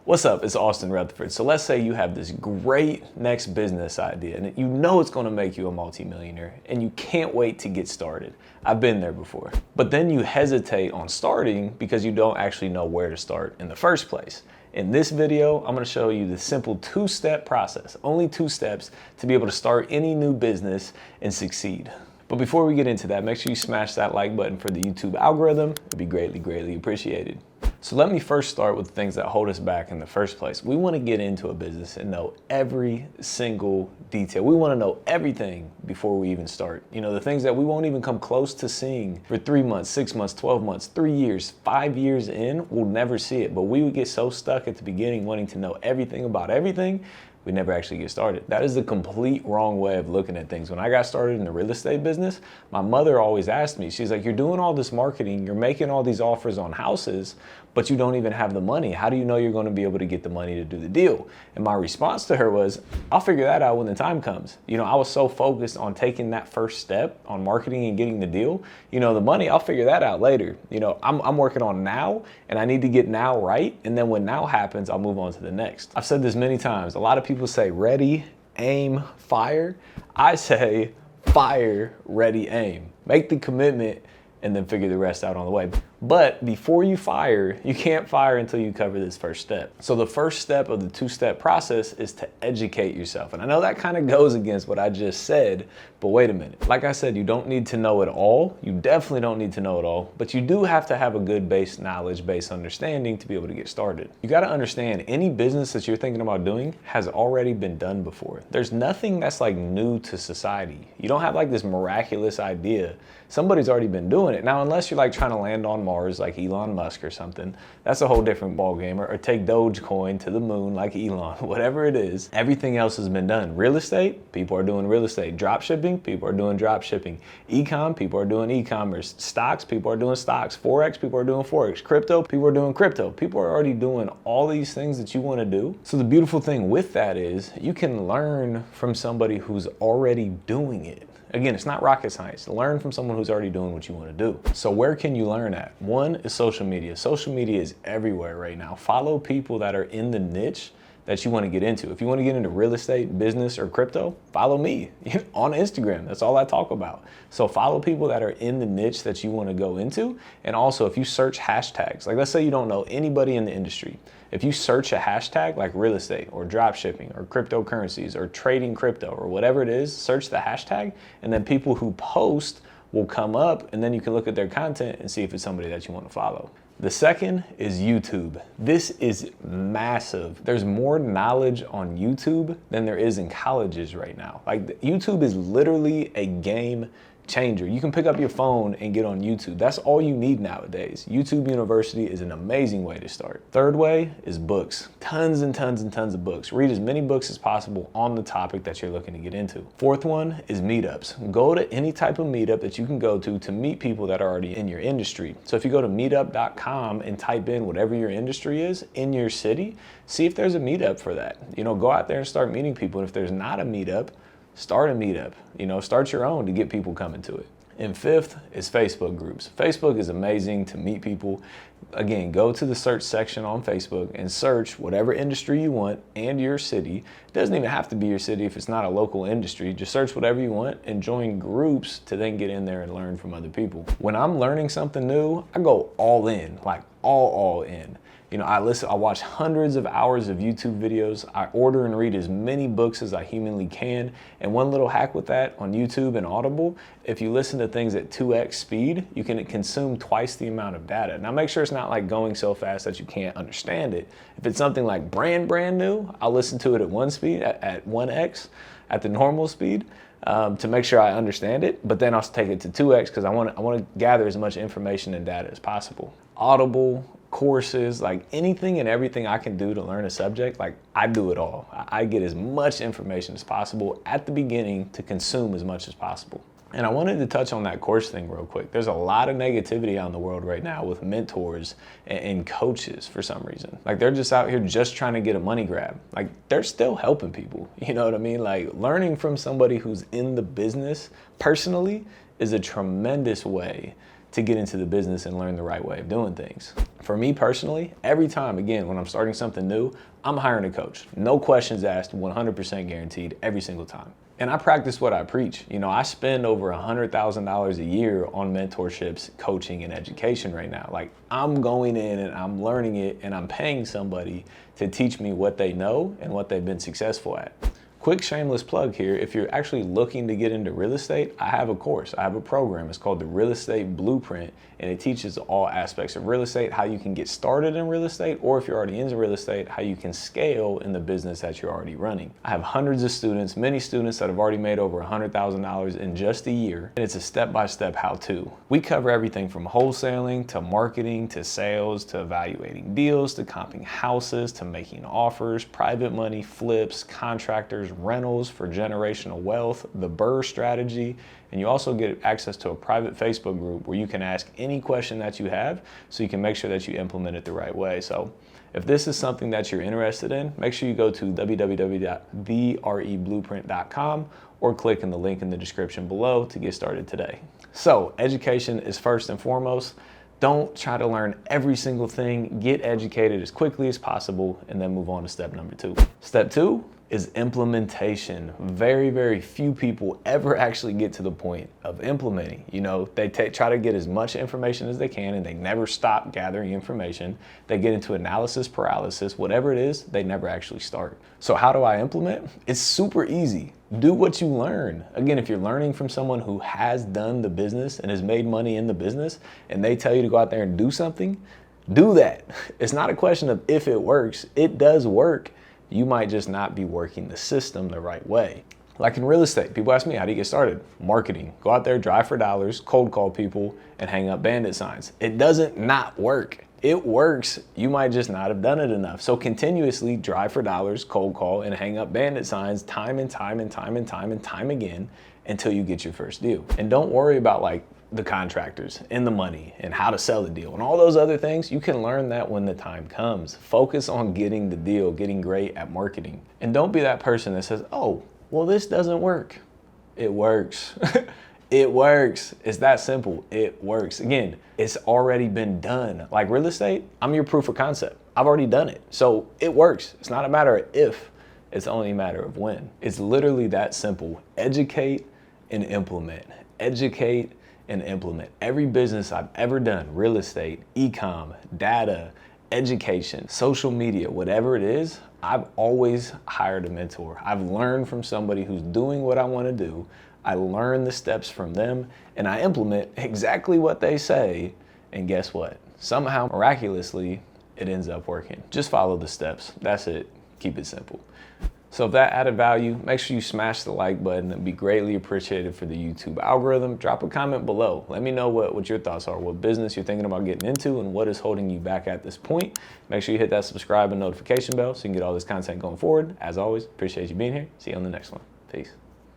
What's up? It's Austin Rutherford. So let's say you have this great next business idea and you know it's going to make you a multimillionaire and you can't wait to get started. I've been there before. But then you hesitate on starting because you don't actually know where to start in the first place. In this video, I'm going to show you the simple two-step process, only 2 steps to be able to start any new business and succeed. But before we get into that, make sure you smash that like button for the YouTube algorithm. It'd be greatly appreciated. So let me first start with the things that hold us back in the first place. We want to get into a business and know every single detail. We want to know everything before we even start. You know, the things that we won't even come close to seeing for 3 months, 6 months, 12 months, 3 years, 5 years in, we'll never see it. But we would get so stuck at the beginning wanting to know everything about everything, we never actually get started. That is the complete wrong way of looking at things. When I got started in the real estate business, my mother always asked me, she's like, you're doing all this marketing, you're making all these offers on houses, but you don't even have the money. How do you know you're going to be able to get the money to do the deal? And my response to her was, I'll figure that out when the time comes. You know, I was so focused on taking that first step on marketing and getting the deal. You know, the money, I'll figure that out later. You know, I'm working on now and I need to get now right. And then when now happens, I'll move on to the next. I've said this many times. A lot of people say ready, aim, fire. I say fire, ready, aim. Make the commitment and then figure the rest out on the way. But before you fire, you can't fire until you cover this first step. So the first step of the 2-step process is to educate yourself. And I know that kind of goes against what I just said, but wait a minute. Like I said, you don't need to know it all. You definitely don't need to know it all, but you do have to have a good base knowledge, base understanding to be able to get started. You got to understand any business that you're thinking about doing has already been done before. There's nothing that's like new to society. You don't have like this miraculous idea. Somebody's already been doing it. Now, unless you're like trying to land on Mars like Elon Musk or something, that's a whole different ballgame. Or take Dogecoin to the moon like Elon, whatever it is, everything else has been done. Real estate, people are doing real estate. Drop shipping, people are doing drop shipping. E-com, people are doing e-commerce. Stocks, people are doing stocks. Forex, people are doing Forex. Crypto, people are doing crypto. People are already doing all these things that you want to do. So the beautiful thing with that is you can learn from somebody who's already doing it. Again, it's not rocket science. Learn from someone who's already doing what you want to do. So where can you learn at? One is social media. Social media is everywhere right now. Follow people that are in the niche that you want to get into. If you want to get into real estate, business, or crypto, follow me on Instagram. That's all I talk about. So follow people that are in the niche that you want to go into. And also, if you search hashtags, like let's say you don't know anybody in the industry. If you search a hashtag like real estate or drop shipping or cryptocurrencies or trading crypto or whatever it is, search the hashtag, and then people who post will come up, and then you can look at their content and see if it's somebody that you want to follow. The second is YouTube. This is massive. There's more knowledge on YouTube than there is in colleges right now. Like YouTube is literally a game changer. You can pick up your phone and get on YouTube. That's all you need nowadays. YouTube University is an amazing way to start. Third way is books. Tons and tons and tons of books. Read as many books as possible on the topic that you're looking to get into. Fourth one is meetups. Go to any type of meetup that you can go to meet people that are already in your industry. So if you go to meetup.com and type in whatever your industry is in your city, see if there's a meetup for that. You know, go out there and start meeting people. And if there's not a meetup, start a meetup, you know, start your own to get people coming to it. And fifth is Facebook groups. Facebook is amazing to meet people. Again, go to the search section on Facebook and search whatever industry you want and your city. It doesn't even have to be your city if it's not a local industry. Just search whatever you want and join groups to then get in there and learn from other people. When I'm learning something new, I go all in, like all in. You know, I watch hundreds of hours of YouTube videos. I order and read as many books as I humanly can. And one little hack with that on YouTube and Audible, if you listen to things at 2x speed, you can consume twice the amount of data. Now make sure it's not like going so fast that you can't understand it. If it's something like brand new, I'll listen to it at 1 speed, at 1x, at the normal speed. To make sure I understand it, but then I'll take it to 2x because I want to gather as much information and data as possible. Audible, courses, like anything and everything I can do to learn a subject, like I do it all. I get as much information as possible at the beginning to consume as much as possible. And I wanted to touch on that course thing real quick. There's a lot of negativity out in the world right now with mentors and coaches for some reason. Like they're just out here just trying to get a money grab. Like they're still helping people. You know what I mean? Like learning from somebody who's in the business personally is a tremendous way to get into the business and learn the right way of doing things. For me personally, every time, again, when I'm starting something new, I'm hiring a coach. No questions asked, 100% guaranteed every single time. And I practice what I preach. You know, I spend over $100,000 a year on mentorships, coaching, and education right now. Like, I'm going in and I'm learning it and I'm paying somebody to teach me what they know and what they've been successful at. Quick shameless plug here, if you're actually looking to get into real estate, I have a course, I have a program. It's called the Real Estate Blueprint, and it teaches all aspects of real estate, how you can get started in real estate, or if you're already into real estate, how you can scale in the business that you're already running. I have hundreds of students, many students that have already made over $100,000 in just a year, and it's a step-by-step how-to. We cover everything from wholesaling, to marketing, to sales, to evaluating deals, to comping houses, to making offers, private money, flips, contractors, rentals for generational wealth, the BRRRR strategy, and you also get access to a private Facebook group where you can ask any question that you have so you can make sure that you implement it the right way. So if this is something that you're interested in, make sure you go to www.thereblueprint.com or click in the link in the description below to get started today. So education is first and foremost. Don't try to learn every single thing. Get educated as quickly as possible and then move on to step number 2. Step 2 is implementation. Very, very few people ever actually get to the point of implementing. You know, they try to get as much information as they can and they never stop gathering information. They get into analysis paralysis, whatever it is, they never actually start. So how do I implement? It's super easy. Do what you learn. Again, if you're learning from someone who has done the business and has made money in the business and they tell you to go out there and do something, do that. It's not a question of if it works. It does work. You might just not be working the system the right way. Like in real estate, people ask me, how do you get started? Marketing. Go out there, drive for dollars, cold call people, and hang up bandit signs. It doesn't not work. It works. You might just not have done it enough. So continuously drive for dollars, cold call, and hang up bandit signs time and time and time and time and time again until you get your first deal. And don't worry about like the contractors and the money and how to sell the deal and all those other things. You can learn that when the time comes. Focus on getting the deal, getting great at marketing. And don't be that person that says, oh, well, this doesn't work. It works. It works. It's that simple. It works. Again, it's already been done. Like real estate, I'm your proof of concept. I've already done it. So it works. It's not a matter of if, it's only a matter of when. It's literally that simple. Educate and implement. Educate and implement. Every business I've ever done, real estate, e-com, data, education, social media, whatever it is, I've always hired a mentor. I've learned from somebody who's doing what I want to do. I learn the steps from them and I implement exactly what they say. And guess what? Somehow, miraculously, it ends up working. Just follow the steps. That's it. Keep it simple. So if that added value, make sure you smash the like button. It'd be greatly appreciated for the YouTube algorithm. Drop a comment below. Let me know what your thoughts are, what business you're thinking about getting into and what is holding you back at this point. Make sure you hit that subscribe and notification bell so you can get all this content going forward. As always, appreciate you being here. See you on the next one. Peace.